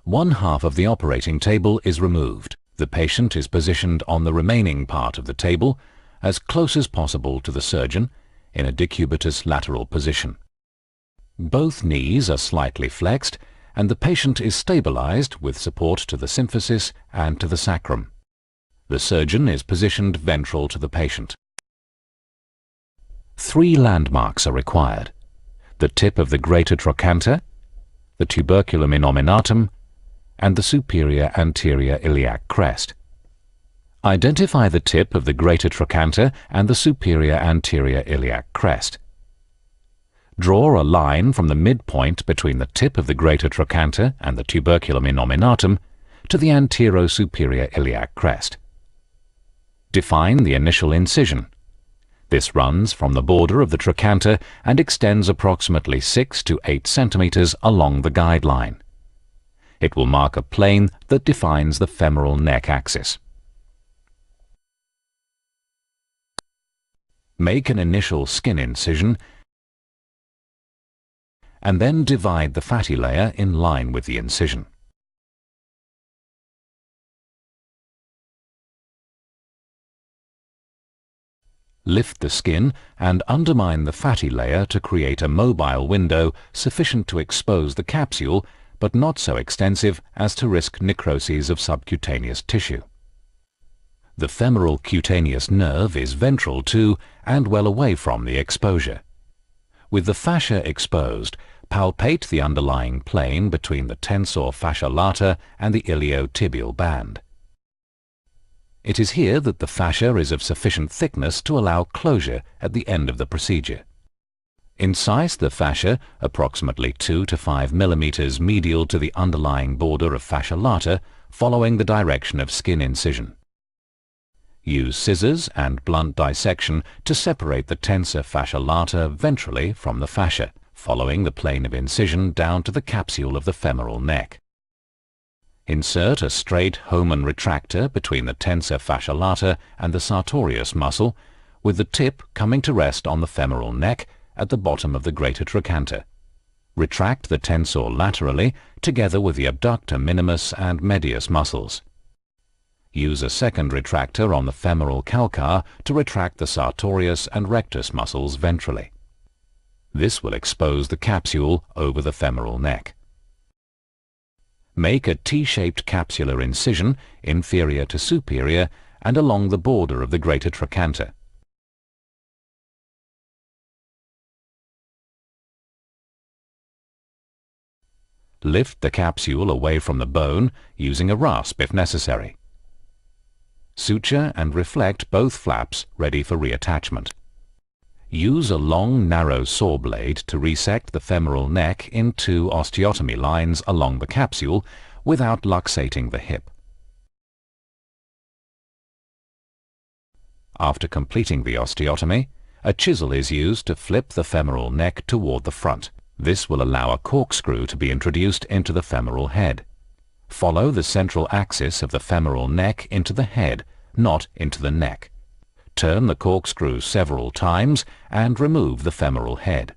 One half of the operating table is removed. The patient is positioned on the remaining part of the table, as close as possible to the surgeon, in a decubitus lateral position. Both knees are slightly flexed, and the patient is stabilized with support to the symphysis and to the sacrum. The surgeon is positioned ventral to the patient. 3 landmarks are required: the tip of the greater trochanter, the tuberculum innominatum, and the superior anterior iliac crest. Identify the tip of the greater trochanter and the superior anterior iliac crest. Draw a line from the midpoint between the tip of the greater trochanter and the tuberculum innominatum to the antero-superior iliac crest. Define the initial incision. This runs from the border of the trochanter and extends approximately 6 to 8 centimeters along the guideline. It will mark a plane that defines the femoral neck axis. Make an initial skin incision and then divide the fatty layer in line with the incision. Lift the skin and undermine the fatty layer to create a mobile window sufficient to expose the capsule, but not so extensive as to risk necroses of subcutaneous tissue. The femoral cutaneous nerve is ventral to and well away from the exposure. With the fascia exposed, palpate the underlying plane between the tensor fascia lata and the iliotibial band. It is here that the fascia is of sufficient thickness to allow closure at the end of the procedure. Incise the fascia approximately 2 to 5 millimeters medial to the underlying border of fascia lata, following the direction of skin incision. Use scissors and blunt dissection to separate the tensor fascia lata ventrally from the fascia, following the plane of incision down to the capsule of the femoral neck. Insert a straight Hohmann retractor between the tensor fascia lata and the sartorius muscle, with the tip coming to rest on the femoral neck at the bottom of the greater trochanter. Retract the tensor laterally together with the abductor minimus and medius muscles. Use a second retractor on the femoral calcar to retract the sartorius and rectus muscles ventrally. This will expose the capsule over the femoral neck. Make a T-shaped capsular incision inferior to superior and along the border of the greater trochanter. Lift the capsule away from the bone, using a rasp if necessary. Suture and reflect both flaps ready for reattachment. Use a long, narrow saw blade to resect the femoral neck in 2 osteotomy lines along the capsule without luxating the hip. After completing the osteotomy, a chisel is used to flip the femoral neck toward the front. This will allow a corkscrew to be introduced into the femoral head. Follow the central axis of the femoral neck into the head, not into the neck. Turn the corkscrew several times and remove the femoral head.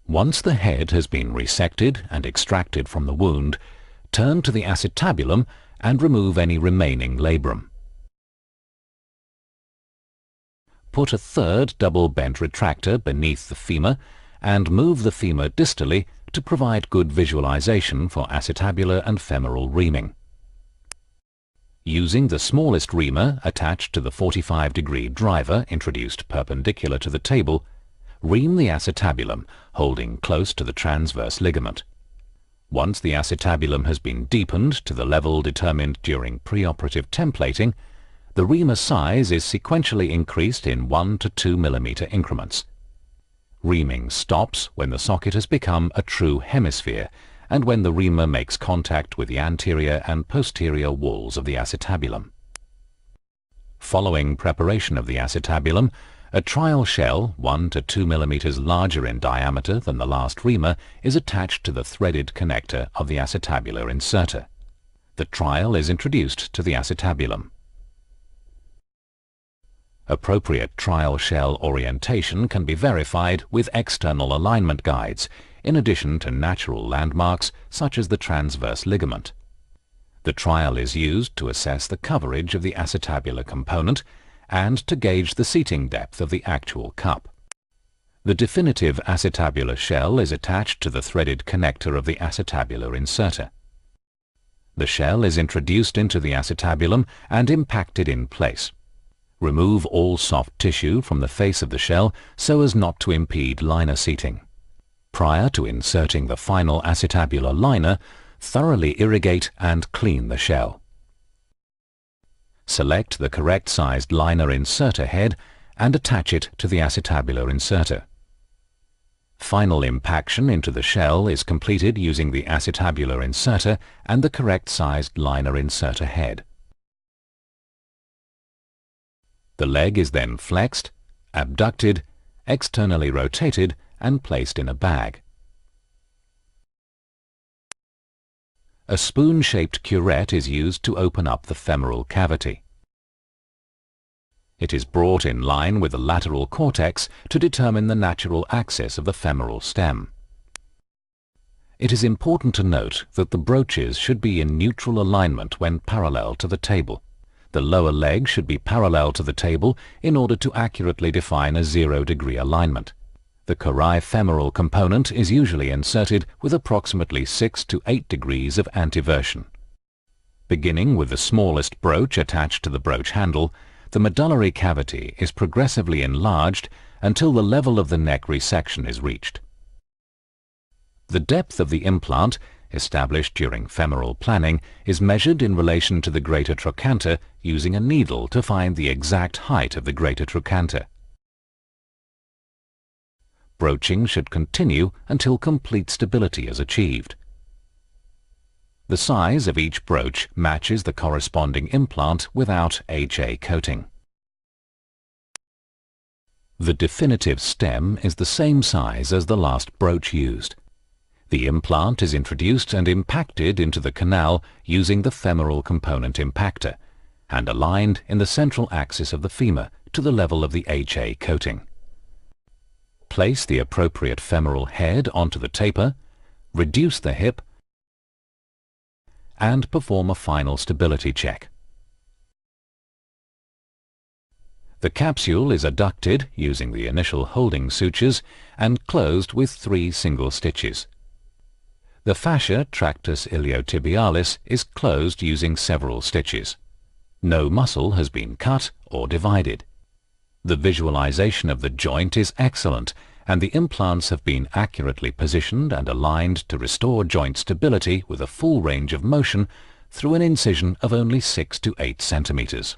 Once the head has been resected and extracted from the wound, turn to the acetabulum and remove any remaining labrum. Put a third double bent retractor beneath the femur and move the femur distally to provide good visualization for acetabular and femoral reaming. Using the smallest reamer attached to the 45-degree driver introduced perpendicular to the table, ream the acetabulum, holding close to the transverse ligament. Once the acetabulum has been deepened to the level determined during preoperative templating, the reamer size is sequentially increased in 1 to 2 millimeter increments. Reaming stops when the socket has become a true hemisphere and when the reamer makes contact with the anterior and posterior walls of the acetabulum. Following preparation of the acetabulum, a trial shell 1 to 2 millimeters larger in diameter than the last reamer is attached to the threaded connector of the acetabular inserter. The trial is introduced to the acetabulum. Appropriate trial shell orientation can be verified with external alignment guides, in addition to natural landmarks such as the transverse ligament. The trial is used to assess the coverage of the acetabular component and to gauge the seating depth of the actual cup. The definitive acetabular shell is attached to the threaded connector of the acetabular inserter. The shell is introduced into the acetabulum and impacted in place. Remove all soft tissue from the face of the shell so as not to impede liner seating. Prior to inserting the final acetabular liner, thoroughly irrigate and clean the shell. Select the correct sized liner inserter head and attach it to the acetabular inserter. Final impaction into the shell is completed using the acetabular inserter and the correct sized liner inserter head. The leg is then flexed, abducted, externally rotated and placed in a bag. A spoon-shaped curette is used to open up the femoral cavity. It is brought in line with the lateral cortex to determine the natural axis of the femoral stem. It is important to note that the broaches should be in neutral alignment when parallel to the table. The lower leg should be parallel to the table in order to accurately define a 0-degree alignment. The coraifemoral component is usually inserted with approximately 6 to 8 degrees of antiversion. Beginning with the smallest broach attached to the broach handle, the medullary cavity is progressively enlarged until the level of the neck resection is reached. The depth of the implant, established during femoral planning, is measured in relation to the greater trochanter using a needle to find the exact height of the greater trochanter. Broaching should continue until complete stability is achieved. The size of each broach matches the corresponding implant without HA coating. The definitive stem is the same size as the last broach used. The implant is introduced and impacted into the canal using the femoral component impactor and aligned in the central axis of the femur to the level of the HA coating. Place the appropriate femoral head onto the taper, reduce the hip, and perform a final stability check. The capsule is adducted using the initial holding sutures and closed with 3 single stitches. The fascia tractus iliotibialis is closed using several stitches. No muscle has been cut or divided. The visualization of the joint is excellent and the implants have been accurately positioned and aligned to restore joint stability with a full range of motion through an incision of only 6 to 8 centimeters.